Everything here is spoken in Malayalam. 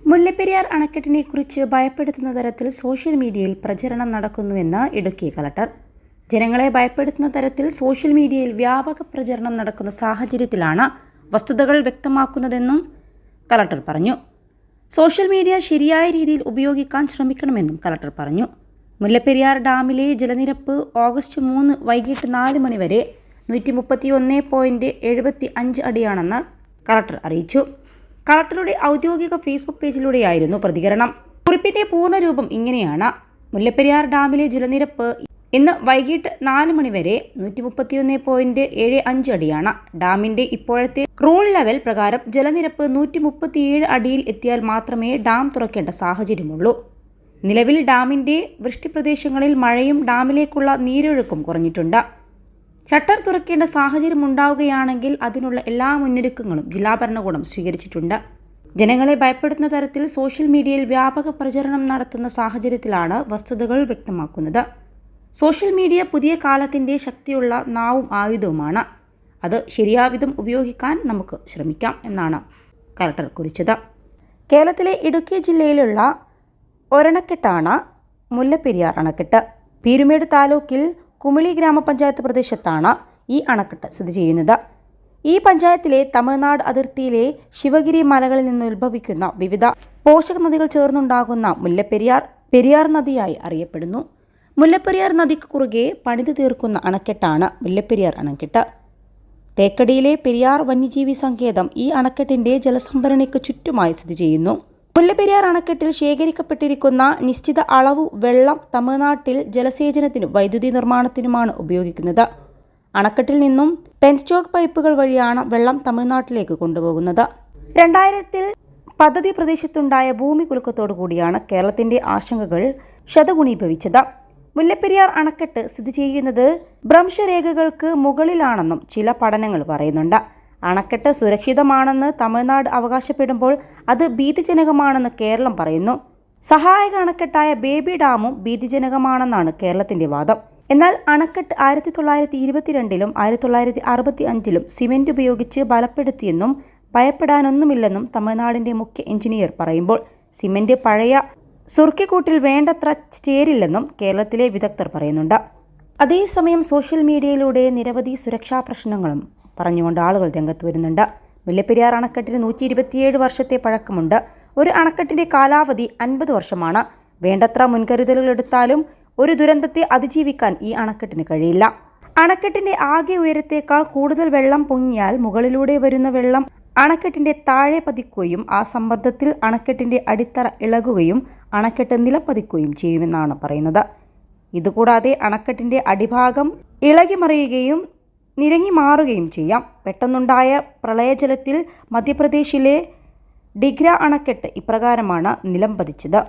മുല്ലപ്പെരിയാർ അണക്കെട്ടിനെക്കുറിച്ച് ഭയപ്പെടുത്തുന്ന തരത്തിൽ സോഷ്യൽ മീഡിയയിൽ പ്രചരണം നടക്കുന്നുവെന്ന് ഇടുക്കി കളക്ടർ. ജനങ്ങളെ ഭയപ്പെടുത്തുന്ന തരത്തിൽ സോഷ്യൽ മീഡിയയിൽ വ്യാപക പ്രചരണം നടക്കുന്ന സാഹചര്യത്തിലാണ് വസ്തുതകൾ വ്യക്തമാക്കുന്നതെന്നും കളക്ടർ പറഞ്ഞു. സോഷ്യൽ മീഡിയ ശരിയായ രീതിയിൽ ഉപയോഗിക്കാൻ ശ്രമിക്കണമെന്നും കളക്ടർ പറഞ്ഞു. മുല്ലപ്പെരിയാർ ഡാമിലെ ജലനിരപ്പ് ഓഗസ്റ്റ് 3 വൈകിട്ട് 4 മണി വരെ 131.75 അടിയാണെന്ന് കളക്ടർ അറിയിച്ചു. കളക്ടറുടെ ഔദ്യോഗിക ഫേസ്ബുക്ക് പേജിലൂടെയായിരുന്നു പ്രതികരണം. കുറിപ്പിന്റെ പൂർണ്ണരൂപം ഇങ്ങനെയാണ്: മുല്ലപ്പെരിയാർ ഡാമിലെ ജലനിരപ്പ് ഇന്ന് വൈകിട്ട് 4 മണി വരെ 131.75 അടിയാണ്. ഡാമിന്റെ ഇപ്പോഴത്തെ റൂൾ ലെവൽ പ്രകാരം ജലനിരപ്പ് 137 അടിയിൽ എത്തിയാൽ മാത്രമേ ഡാം തുറക്കേണ്ട സാഹചര്യമുള്ളൂ. നിലവിൽ ഡാമിന്റെ വൃഷ്ടിപ്രദേശങ്ങളിൽ മഴയും ഡാമിലേക്കുള്ള നീരൊഴുക്കും കുറഞ്ഞിട്ടുണ്ട്. ഷട്ടർ തുറക്കേണ്ട സാഹചര്യം ഉണ്ടാവുകയാണെങ്കിൽ അതിനുള്ള എല്ലാ മുന്നൊരുക്കങ്ങളും ജില്ലാ ഭരണകൂടം സ്വീകരിച്ചിട്ടുണ്ട്. ജനങ്ങളെ ഭയപ്പെടുത്തുന്ന തരത്തിൽ സോഷ്യൽ മീഡിയയിൽ വ്യാപക പ്രചരണം നടത്തുന്ന സാഹചര്യത്തിലാണ് വസ്തുതകൾ വ്യക്തമാക്കുന്നത്. സോഷ്യൽ മീഡിയ പുതിയ കാലത്തിന്റെ ശക്തിയുള്ള നാവും ആയുധവുമാണ്. അത് ശരിയാവിധം ഉപയോഗിക്കാൻ നമുക്ക് ശ്രമിക്കാം എന്നാണ് കളക്ടർ കുറിച്ചത്. കേരളത്തിലെ ഇടുക്കി ജില്ലയിലുള്ള ഒരണക്കെട്ടാണ് മുല്ലപ്പെരിയാർ അണക്കെട്ട്. പീരുമേട് താലൂക്കിൽ കുമിളി ഗ്രാമപഞ്ചായത്ത് പ്രദേശത്താണ് ഈ അണക്കെട്ട് സ്ഥിതി ചെയ്യുന്നത്. ഈ പഞ്ചായത്തിലെ തമിഴ്നാട് അതിർത്തിയിലെ ശിവഗിരി മലകളിൽ നിന്ന് ഉത്ഭവിക്കുന്ന വിവിധ പോഷക നദികൾ ചേർന്നുണ്ടാകുന്ന മുല്ലപ്പെരിയാർ പെരിയാർ നദിയായി അറിയപ്പെടുന്നു. മുല്ലപ്പെരിയാർ നദിക്ക് കുറുകെ പണിതു തീർക്കുന്ന അണക്കെട്ടാണ് മുല്ലപ്പെരിയാർ അണക്കെട്ട്. തേക്കടിയിലെ പെരിയാർ വന്യജീവി സങ്കേതം ഈ അണക്കെട്ടിന്റെ ജലസംഭരണിക്ക് ചുറ്റുമായി സ്ഥിതി ചെയ്യുന്നു. മുല്ലപ്പെരിയാർ അണക്കെട്ടിൽ ശേഖരിക്കപ്പെട്ടിരിക്കുന്ന നിശ്ചിത അളവ് വെള്ളം തമിഴ്നാട്ടിൽ ജലസേചനത്തിനും വൈദ്യുതി നിർമ്മാണത്തിനുമാണ് ഉപയോഗിക്കുന്നത്. അണക്കെട്ടിൽ നിന്നും പെൻസ്റ്റോക്ക് പൈപ്പുകൾ വഴിയാണ് വെള്ളം തമിഴ്നാട്ടിലേക്ക് കൊണ്ടുപോകുന്നത്. 2000-ൽ പദ്ധതി പ്രദേശത്തുണ്ടായ ഭൂമി കുലുക്കത്തോടു കൂടിയാണ് കേരളത്തിന്റെ ആശങ്കകൾ ശതഗുണീഭവിച്ചത്. മുല്ലപ്പെരിയാർ അണക്കെട്ട് സ്ഥിതി ചെയ്യുന്നത് ഭ്രംശരേഖകൾക്ക് മുകളിലാണെന്നും ചില പഠനങ്ങൾ പറയുന്നുണ്ട്. അണക്കെട്ട് സുരക്ഷിതമാണെന്ന് തമിഴ്നാട് അവകാശപ്പെടുമ്പോൾ അത് ഭീതിജനകമാണെന്ന് കേരളം പറയുന്നു. സഹായക അണക്കെട്ടായ ബേബി ഡാമും ഭീതിജനകമാണെന്നാണ് കേരളത്തിന്റെ വാദം. എന്നാൽ അണക്കെട്ട് 1922-ലും 1965-ലും സിമന്റ് ഉപയോഗിച്ച് ബലപ്പെടുത്തിയെന്നും ഭയപ്പെടാനൊന്നുമില്ലെന്നും തമിഴ്നാടിന്റെ മുഖ്യ എഞ്ചിനീയർ പറയുമ്പോൾ സിമന്റ് പഴയ സുർക്കിക്കൂട്ടിൽ വേണ്ടത്ര ചേരില്ലെന്നും കേരളത്തിലെ വിദഗ്ധർ പറയുന്നുണ്ട്. അതേസമയം സോഷ്യൽ മീഡിയയിലൂടെ നിരവധി സുരക്ഷാ പ്രശ്നങ്ങളും പറഞ്ഞുകൊണ്ട് ആളുകൾ രംഗത്ത് വരുന്നുണ്ട്. മുല്ലപ്പെരിയാർ അണക്കെട്ടിന് 127 വർഷത്തെ പഴക്കമുണ്ട്. ഒരു അണക്കെട്ടിന്റെ കാലാവധി 50 വർഷമാണ്. വേണ്ടത്ര മുൻകരുതലുകൾ എടുത്താലും ഒരു ദുരന്തത്തെ അതിജീവിക്കാൻ ഈ അണക്കെട്ടിന് കഴിയില്ല. അണക്കെട്ടിന്റെ ആകെ ഉയരത്തേക്കാൾ കൂടുതൽ വെള്ളം പൊങ്ങിയാൽ മുകളിലൂടെ വരുന്ന വെള്ളം അണക്കെട്ടിന്റെ താഴെ പതിക്കുകയും ആ സമ്മർദ്ദത്തിൽ അണക്കെട്ടിന്റെ അടിത്തറ ഇളകുകയും അണക്കെട്ട് നിലംപതിക്കുകയും ചെയ്യുമെന്നാണ് പറയുന്നത്. ഇതുകൂടാതെ അണക്കെട്ടിന്റെ അടിഭാഗം ഇളകി മറിയുകയും നിരങ്ങി മാറുകയും ചെയ്യാം. പെട്ടെന്നുണ്ടായ പ്രളയജലത്തിൽ മധ്യപ്രദേശിലെ ഡിഗ്ര അണക്കെട്ട് ഇപ്രകാരമാണ് നിലംപതിച്ചത്.